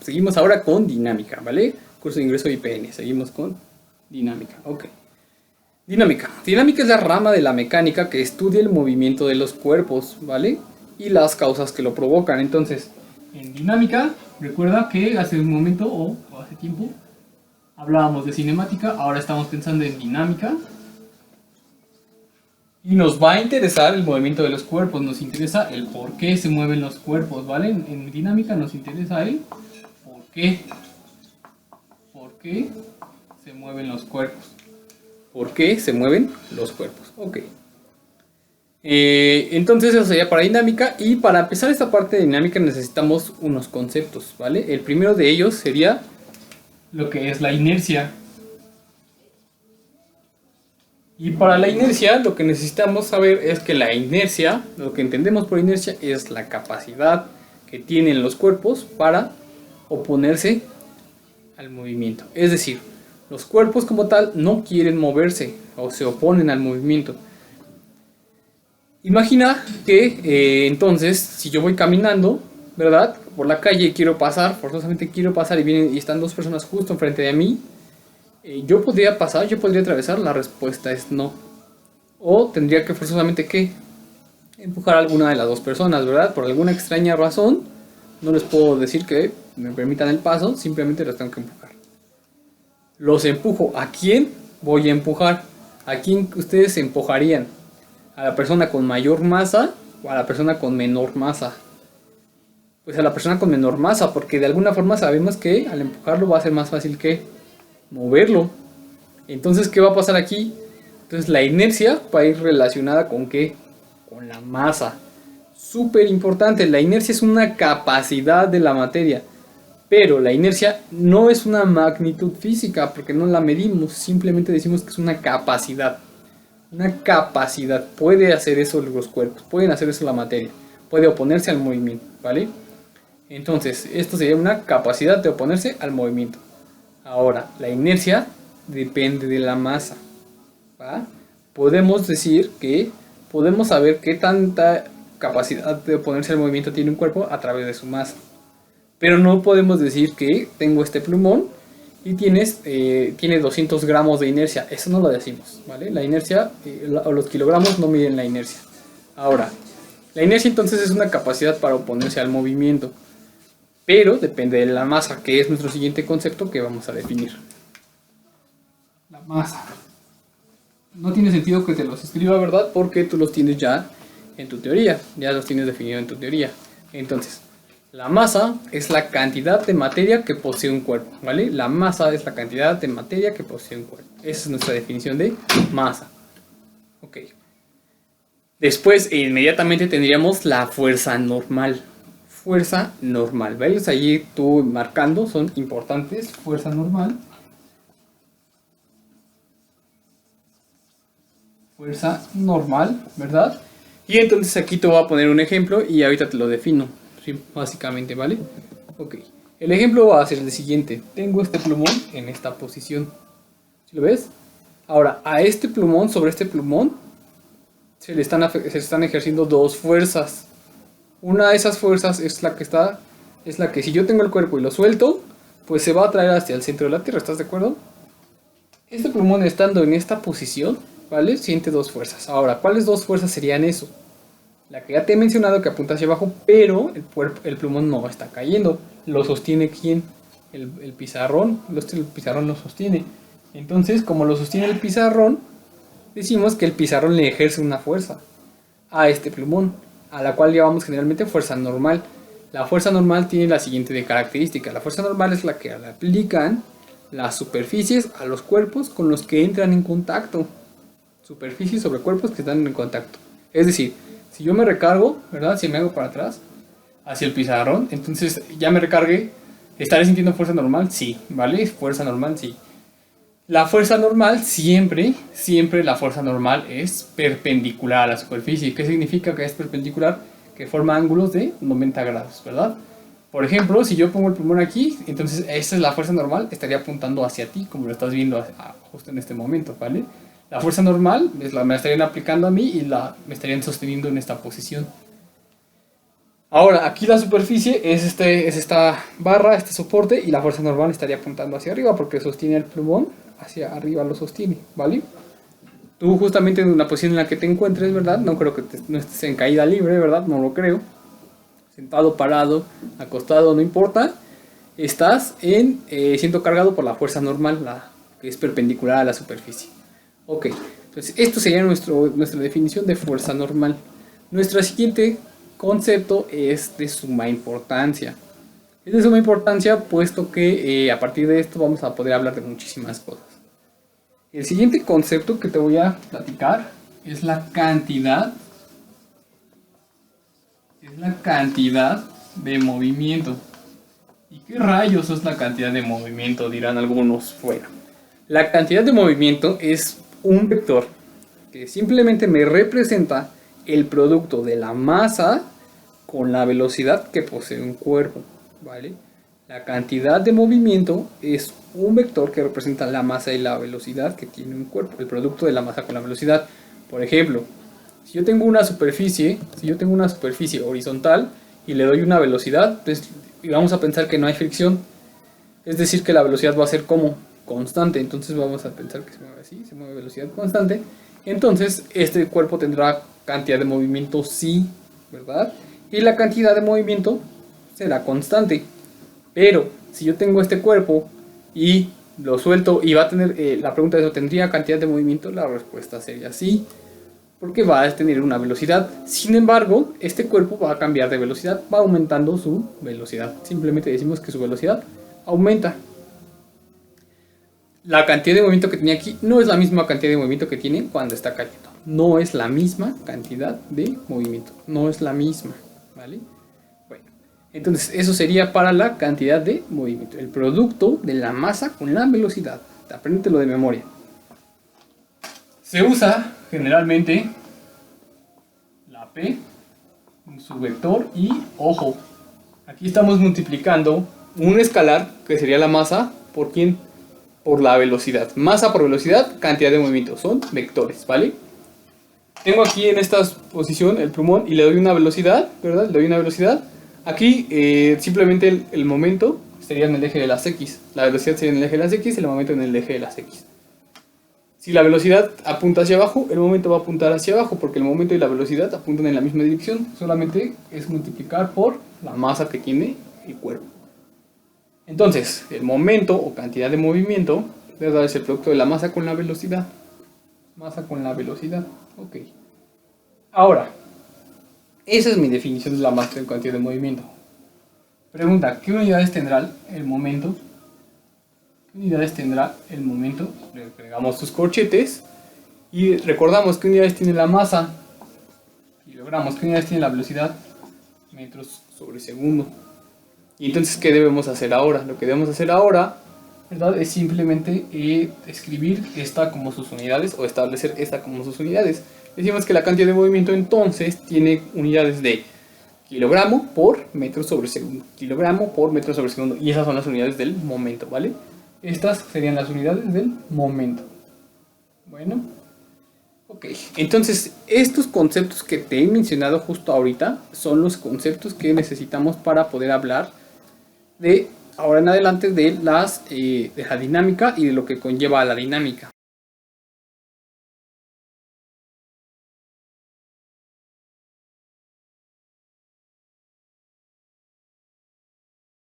Seguimos ahora con dinámica, ¿vale? Curso de ingreso IPN. Seguimos con dinámica. Ok. Dinámica. Dinámica es la rama de la mecánica que estudia el movimiento de los cuerpos, ¿vale? Y las causas que lo provocan. Entonces, en dinámica, recuerda que hace un momento o hace tiempo hablábamos de cinemática, ahora estamos pensando en dinámica. Y nos va a interesar el movimiento de los cuerpos, nos interesa el por qué se mueven los cuerpos, ¿vale? En dinámica nos interesa el por qué. ¿Por qué se mueven los cuerpos? ¿Por qué se mueven los cuerpos? Ok. Entonces eso sería para dinámica. Y para empezar esta parte de dinámica necesitamos unos conceptos, ¿vale? El primero de ellos sería lo que es la inercia. Y para la inercia lo que necesitamos saber es que la inercia, lo que entendemos por inercia es la capacidad que tienen los cuerpos para oponerse al movimiento. Es decir, los cuerpos como tal no quieren moverse o se oponen al movimiento. Imagina que entonces si yo voy caminando, ¿verdad? Por la calle y quiero pasar, forzosamente quiero pasar y están dos personas justo enfrente de mí. Yo podría pasar, yo podría atravesar, la respuesta es no. O tendría que forzosamente que empujar a alguna de las dos personas, ¿verdad? Por alguna extraña razón, no les puedo decir que me permitan el paso, simplemente los tengo que empujar. Los empujo. ¿A quién voy a empujar? ¿A quién ustedes empujarían? ¿A la persona con mayor masa o a la persona con menor masa? Pues a la persona con menor masa, porque de alguna forma sabemos que al empujarlo va a ser más fácil que moverlo. Entonces, ¿qué va a pasar aquí? Entonces la inercia va a ir relacionada con ¿qué? Con la masa. Súper importante, la inercia es una capacidad de la materia, pero la inercia no es una magnitud física porque no la medimos, simplemente decimos que es una capacidad. Una capacidad, puede hacer eso los cuerpos, pueden hacer eso la materia, puede oponerse al movimiento, ¿vale? Entonces, esto sería una capacidad de oponerse al movimiento. Ahora, la inercia depende de la masa, ¿va? Podemos decir que podemos saber qué tanta capacidad de oponerse al movimiento tiene un cuerpo a través de su masa. Pero no podemos decir que tengo este plumón y tiene 200 gramos de inercia. Eso no lo decimos, ¿vale? La inercia o los kilogramos no miden la inercia. Ahora, la inercia entonces es una capacidad para oponerse al movimiento. Pero depende de la masa, que es nuestro siguiente concepto que vamos a definir. La masa. No tiene sentido que te los escriba, ¿verdad? Porque tú los tienes ya en tu teoría. Ya los tienes definido en tu teoría. Entonces, la masa es la cantidad de materia que posee un cuerpo, ¿vale? La masa es la cantidad de materia que posee un cuerpo. Esa es nuestra definición de masa. Ok. Después, inmediatamente tendríamos la fuerza normal. Fuerza normal, ¿ves? Allí tú marcando, son importantes. Fuerza normal. Fuerza normal, ¿verdad? Y entonces aquí te voy a poner un ejemplo y ahorita te lo defino, ¿sí? Básicamente, ¿vale? Ok, el ejemplo va a ser el siguiente. Tengo este plumón en esta posición, ¿sí lo ves? Ahora, a este plumón, sobre este plumón, se le están ejerciendo dos fuerzas. Una de esas fuerzas es la que si yo tengo el cuerpo y lo suelto, pues se va a traer hacia el centro de la Tierra, ¿estás de acuerdo? Este plumón estando en esta posición, ¿vale? Siente dos fuerzas. Ahora, ¿cuáles dos fuerzas serían eso? La que ya te he mencionado que apunta hacia abajo, pero el plumón no está cayendo. ¿Lo sostiene quién? El pizarrón. El pizarrón lo sostiene. Entonces, como lo sostiene el pizarrón, decimos que el pizarrón le ejerce una fuerza a este plumón, a la cual llamamos generalmente fuerza normal. La fuerza normal tiene la siguiente característica. La fuerza normal es la que le aplican las superficies a los cuerpos con los que entran en contacto. Superficies sobre cuerpos que están en contacto. Es decir, si yo me recargo, ¿verdad? Si me hago para atrás, hacia el pizarrón, entonces ya me recargué. ¿Estaré sintiendo fuerza normal? Sí, ¿vale? Fuerza normal, sí. La fuerza normal siempre la fuerza normal es perpendicular a la superficie. ¿Qué significa que es perpendicular? Que forma ángulos de 90 grados, ¿verdad? Por ejemplo, si yo pongo el plumón aquí, entonces esa es la fuerza normal, estaría apuntando hacia ti, como lo estás viendo justo en este momento, ¿vale? La fuerza normal me la estarían aplicando a mí y me estarían sosteniendo en esta posición. Ahora, aquí la superficie es esta barra, este soporte, y la fuerza normal estaría apuntando hacia arriba porque sostiene el plumón, hacia arriba lo sostiene, ¿vale? Tú justamente en la posición en la que te encuentres, ¿verdad? No creo que no estés en caída libre, ¿verdad? No lo creo. Sentado, parado, acostado, no importa. Estás siendo cargado por la fuerza normal, la que es perpendicular a la superficie. Ok, entonces esto sería nuestra definición de fuerza normal. Nuestro siguiente concepto es de suma importancia. Es de suma importancia puesto que a partir de esto vamos a poder hablar de muchísimas cosas. El siguiente concepto que te voy a platicar es la cantidad. Es la cantidad de movimiento. ¿Y qué rayos es la cantidad de movimiento? Dirán algunos fuera. La cantidad de movimiento es un vector que simplemente me representa el producto de la masa con la velocidad que posee un cuerpo, ¿vale? La cantidad de movimiento es un vector que representa la masa y la velocidad que tiene un cuerpo, el producto de la masa con la velocidad. Por ejemplo, si yo tengo una superficie horizontal y le doy una velocidad, pues, y vamos a pensar que no hay fricción, es decir que la velocidad va a ser como constante, entonces vamos a pensar que se mueve así, se mueve a velocidad constante, entonces este cuerpo tendrá cantidad de movimiento sí, ¿verdad? Y la cantidad de movimiento será constante. Pero si yo tengo este cuerpo y lo suelto y va a tener, la pregunta es, ¿tendría cantidad de movimiento? La respuesta sería sí, porque va a tener una velocidad. Sin embargo, este cuerpo va a cambiar de velocidad, va aumentando su velocidad. Simplemente decimos que su velocidad aumenta. La cantidad de movimiento que tenía aquí no es la misma cantidad de movimiento que tiene cuando está cayendo. No es la misma cantidad de movimiento. No es la misma, ¿vale? Bueno, entonces eso sería para la cantidad de movimiento. El producto de la masa con la velocidad. Apréndetelo de memoria. Se usa generalmente la P, su vector y, ojo, aquí estamos multiplicando un escalar que sería la masa por quién, por la velocidad. Masa por velocidad, cantidad de movimiento, son vectores, ¿vale? Tengo aquí en esta posición el plumón y le doy una velocidad, ¿verdad? Le doy una velocidad. Aquí simplemente el momento sería en el eje de las X. La velocidad sería en el eje de las X y el momento en el eje de las X. Si la velocidad apunta hacia abajo, el momento va a apuntar hacia abajo, porque el momento y la velocidad apuntan en la misma dirección. Solamente es multiplicar por la masa que tiene el cuerpo. Entonces, el momento o cantidad de movimiento, ¿verdad?, es el producto de la masa con la velocidad. Masa con la velocidad. Ok. Ahora, esa es mi definición de la masa y cantidad de movimiento. Pregunta, ¿qué unidades tendrá el momento? ¿Qué unidades tendrá el momento? Le agregamos sus corchetes y recordamos qué unidades tiene la masa, kilogramos, qué unidades tiene la velocidad, metros sobre segundo. Y entonces, ¿qué debemos hacer ahora? Lo que debemos hacer ahora, ¿verdad?, es simplemente escribir esta como sus unidades o establecer esta como sus unidades. Decimos que la cantidad de movimiento entonces tiene unidades de kilogramo por metro sobre segundo. Kilogramo por metro sobre segundo. Y esas son las unidades del momento, ¿vale? Estas serían las unidades del momento. Bueno. Ok. Entonces, estos conceptos que te he mencionado justo ahorita son los conceptos que necesitamos para poder hablar de ahora en adelante de la dinámica y de lo que conlleva a la dinámica.